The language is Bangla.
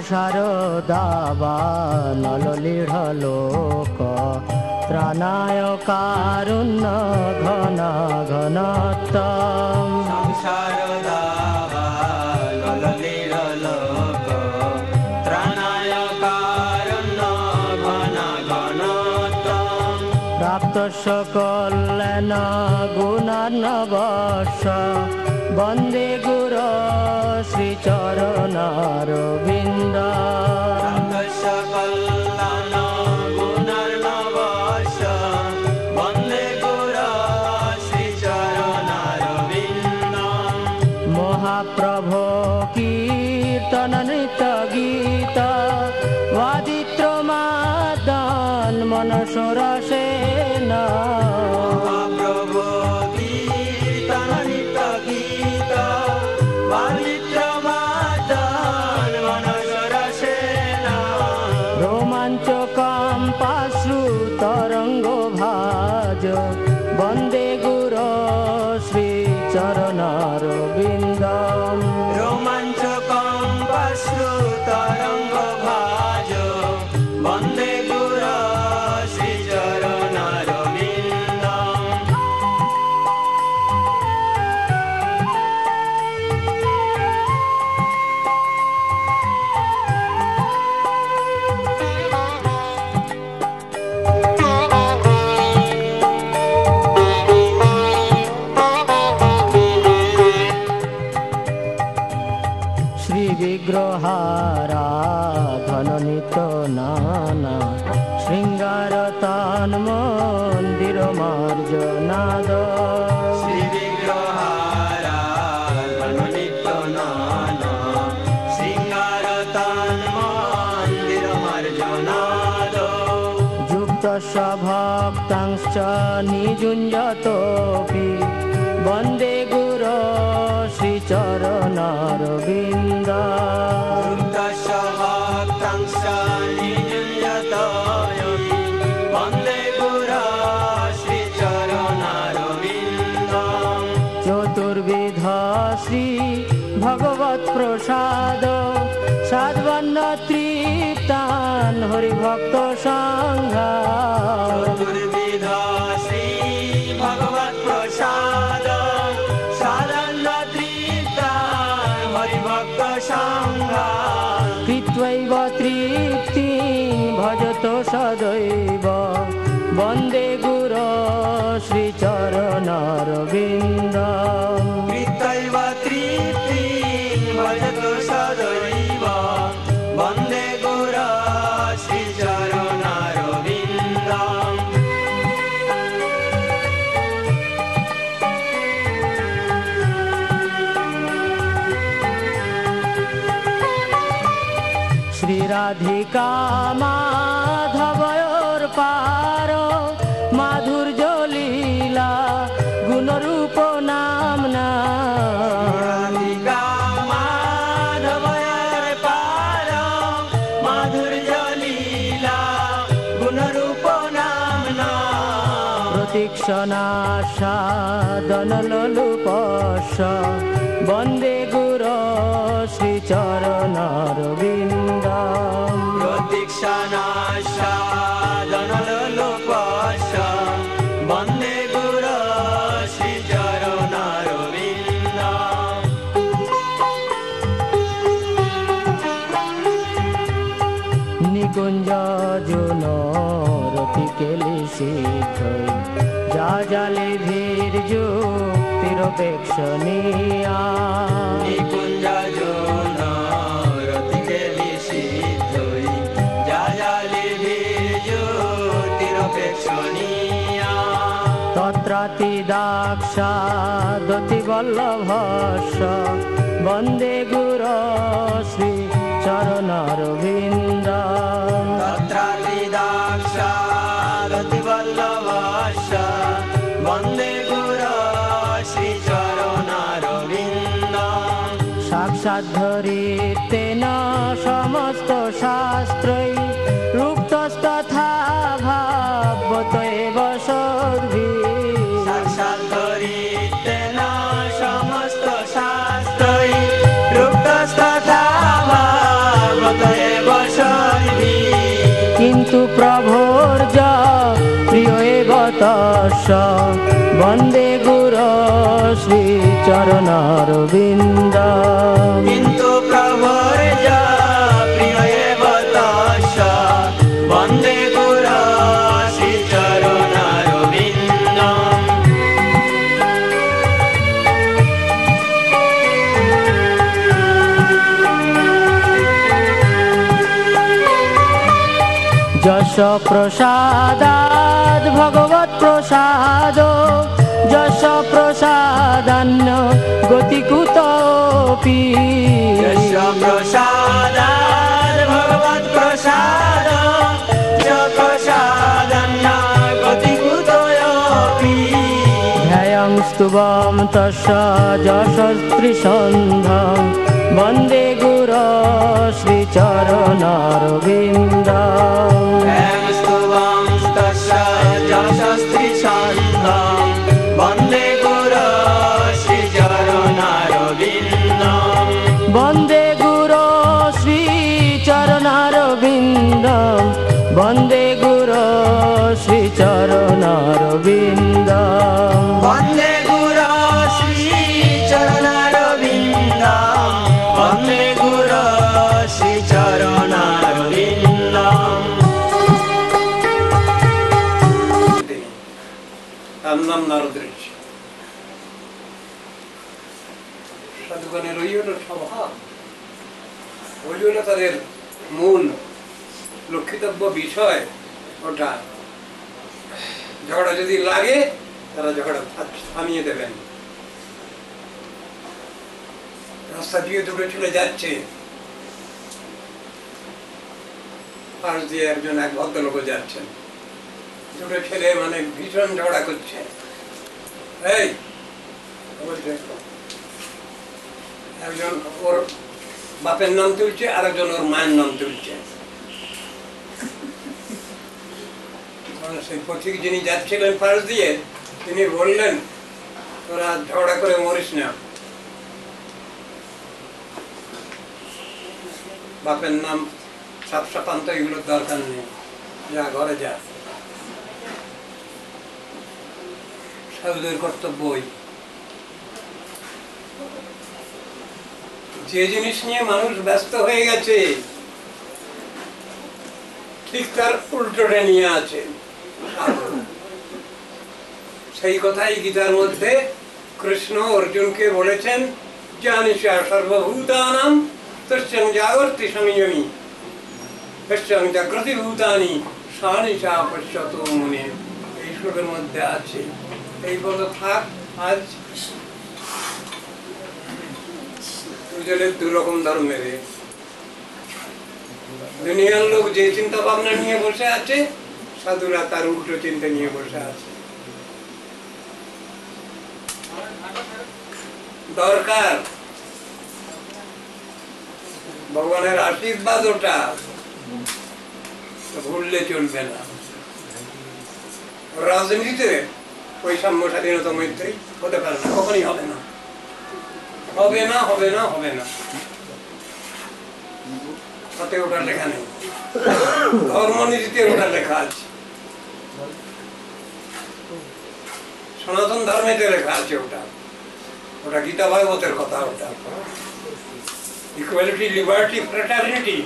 সংসার দাবানল লীঢ় লোক ত্রাণায় কারুণ্য ঘন ঘনত্ব সংসার দাবানল লীঢ় লোক ত্রাণায় কারুণ্য ঘন ঘনত্ব প্রাপ্তস্য কল্যাণ গুণার্ণবস্য বন্দে গুরো শ্রীচরণারবিন্দ প্রাপ্তস্য কল্যাণ গুণার্ণবস্য বন্দে গুরো শ্রীচরণারবিন্দ মহাপ্রভো কীর্তন নৃত্য গীত বাদিত্র মাদন মনসরসেন মহাপ্রভু কীর্তন নৃত্য গীত বাদিত্র মাদন মনসরসেন রোমাঞ্চকম পাশ্রু তরঙ্গ ভাজ বন্দে গুরো শ্রীচরণারবিন্দম রোমাঞ্চকম পাশ্রু তরঙ্গ ভাজ বন্দে গুরো শ্রীচরণারবিন্দম শ্রী বিগ্রহারাধন নিত নানা শৃঙ্গার তান মন্দির মার্জনাদ শ্রী বিগ্রহারাধন নিত্য নানা শৃঙ্গার তান মন্দির মার্জনাদ যুক্তস্য ভক্তাংশ্চ নিযুঞ্জতোপি বন্দে গুরো শ্রীচরণারবিন্দ যুক্তস্য ভক্তাংশ নিযুঞ্জতোপি বন্দে গুরো শ্রীচরণারবিন্দম চতুর্বিধ শ্রী ভগবৎ প্রসাদ সাধবন্ন তৃপ্তান হরিভক্ত সংঘা চতুর্বিধ শ্রী ভগবৎ প্রসাদ সাধন তৃপ্তান হরিভক্ত সংঘা কৃত্বৈব তৃপ্তি ভজত সদৈব বন্দে গুরো শ্রীচরণারবিন্দ কৃতৈব তৃপ্তি ভজতো সদৈব বন্দে গুরো শ্রীচরণারবিন্দম শ্রীরাধিকা মাধবয়োর পার মাধুর্য লীলা গুণরূপ নামনা রাধিকা মাধবয়ের পার মাধুর্য লীলা গুণরূপ নামনা প্রতীক্ষণাসাদন লোলুপস্য বন্দে গুরো শ্রীচরণারবিন্দ প্রতীক্ষণাসাদনলোপস্য বন্দে গুরো শ্রীচরণারবিন্দম নিকুঞ্জ জুনরতি কেলি সিদ্ধই যা জালে ধীর যুক্তিরপেক্ষণীয়া নিকুঞ্জ জোনরতি কেলি সিদ্ধই যা জালে জ্যোতিরপেক্ষণীয়া তত্রাতি দাক্ষাদতি বল্লভস্য বন্দে গুরো শ্রীচরণারবিন্দ তত্রাতি দাক্ষাদতি বল্লভস্য বন্দে গুরো শ্রীচরণারবিন্দম সাক্ষাদ্ধরিতেন সমস্ত শাস্ত্রৈ রুক্তস্তথা ভাবত এব সদ্ভিঃ সাক্ষাৎ সমস্ত শাস্ত্রই রুক্তস্তথা ভাগবত प्रभोर्ज प्रिय एव तस्य वन्दे गुरो श्रीचरणारविन्द किन्तु प्रभोर्ज प्रिय एव तस्य वन्दे गुरो श्रीचरणारविन्दम् यश प्रसादाद् भगवत् प्रसादो यश प्रसादान्न गति कुतोऽपि यश प्रसादाद् भगवत् प्रसाद यश प्रसादान्न गति कुतोऽपि ध्यायं स्तुवं तस्य यशस्त्रिसन्धं वन्दे गुरो श्रीचरणारविन्दम् स्तुवं तस्य यशस्त्रिसन्धं वन्दे गुरो श्रीचरणारविन्दम् वन्दे गुरो श्रीचरणारविन्दम् वन्दे गुरो श्रीचरणारविन्दम् वन्दे गुरो श्रीचरणारविन्दम् वन्दे गुरो श्रीचरणारविन्दम् তার নাম নারদ ঋষি। সাধুগণের ওই হলো স্বভাব, ওই হলো তাদের মূল লক্ষিতব্য বিষয়। ওটা ঝগড়া যদি লাগে তারা ঝগড়া থামিয়ে দেবেন। রাস্তা দিয়ে দুটো চলে যাচ্ছে, পাশ দিয়ে একজন এক ভদ্রলোক যাচ্ছেন, দুটো ছেলে মানে ভীষণ ঝগড়া করছে। এই বলছে, একজন ওর বাপের নাম তুলছে আর একজন ওর মায়ের নাম তুলছে। সেই পথিক যিনি যাচ্ছিলেন পাশ দিয়ে, তিনি বললেন, তোরা ঝগড়া করে মরিস না, বাপের নাম সাপসাপান্ত এগুলোর দরকার নেই, যা ঘরে যা। সাধুদের কর্তব্যই যে জিনিস নিয়ে মানুষ ব্যস্ত হয়ে গেছে ঠিক তার উল্টোটা নিয়ে আছে। সেই কথাই গীতার মধ্যে কৃষ্ণ অর্জুনকে বলেছেন, জানিষা সর্বভূতানাং তস্যং জাগর্তি সংযমী তস্যং জাগ্রতি ভূতানি সানিশা পশ্যতো মুনে। এই শ্লোকের মধ্যে আছে। এই বলো থাক। আজ দুজনের দুরকম ধর্মের, দুনিয়ার লোক যে চিন্তা ভাবনা নিয়ে বসে আছে, সাধুরা তার উল্টো চিন্তা নিয়ে বসে আছে। দরকার ভগবানের আশীর্বাদ, ওটা ভুললে চলবে না। রাজনীতিতে ওই সাম্য স্বাধীনতা মৈত্রী হতে পারে না, কখনই হবে না, হবে না, হবে না, হবে না। তাতে ওটা লেখা নেই, ধর্মনীতিতে ওটা লেখা আছে, সনাতন ধর্মেতে লেখা আছে। ওটা ওটা গীতা ভাগবতের কথা। ওটা ইকুয়ালিটি, লিবার্টি, ফ্রেটার্নিটি